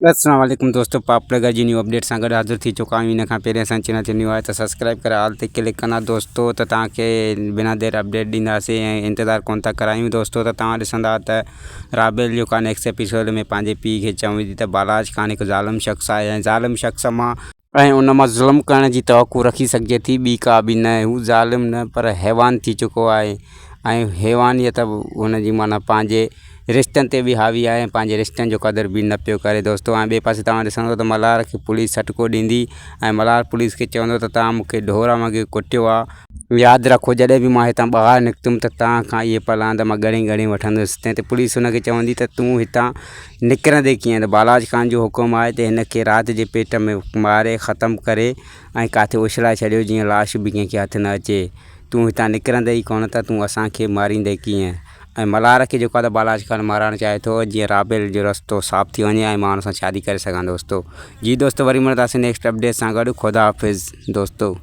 अस्सलाम वालेकुम दोस्तों, पाप लगा जी न्यू अपडेट सां गॾु हाज़िर थी चुका आहियूं। इन खां पहिरियों असां चैनल ते न्यू आहे त सब्सक्राइब करे ऑल ते क्लिक कंदा दोस्तों, त तव्हांखे बिना देर अपडेट ॾींदासीं ऐं इंतज़ारु कोन था करायूं दोस्तों। त तव्हां ॾिसंदा त राबेल जो का नेक्स्ट एपिसोड में पंहिंजे पीउ खे चवंदी त बालाज ख़ान हिकु ज़ालिम शख़्स आहे ऐं ज़ालिम शख़्स मां ऐं उन मां ज़ुल्म करण जी तवक़ु रखी सघिजे थी, ॿी का बि न। हू ज़ालिम न पर हैवान थी चुको आहे ऐं हैवानियत हुनजी माना पंहिंजे रिश्तनि ते बि हावी आहे ऐं पंहिंजे रिश्तनि जो क़दुरु बि न पियो करे दोस्तों। ऐं ॿिए पासे तव्हां ॾिसंदो त मल्हार खे पुलिस सटको ॾींदी ऐं मल्हार पुलिस खे चवंदो त तव्हां मूंखे ढोर वांगुरु कुटियो आहे, यादि रखो जॾहिं बि मां हितां ॿाहिरि निकितुमि त तव्हां खां इहे पलांद मां ॻणी ॻणी वठंदुसि। तंहिं ते पुलिस हुनखे चवंदी त तूं हितां निकिरंदे कीअं, त बालाज ख़ान जो हुकुम आहे त हिन खे राति जे पेट में मारे ख़तमु करे ऐं किथे उछलाए छॾियो जीअं लाश बि कंहिंखे हथु न अचे। तूं हितां निकिरंदे ई कोन त तूं असांखे मारींदे कीअं। ऐं मल्हार खे जेको आहे त बालाज ख़ान मारणु चाहे थो जीअं राबेल जो रस्तो साफ़ थी वञे ऐं मां हुन सां शादी करे सघां दोस्तों। जी दोस्तों, वरी मिलंदासीं नेक्स्ट अपडेट सां गॾु। ख़ुदा हाफ़िज़ दोस्तों।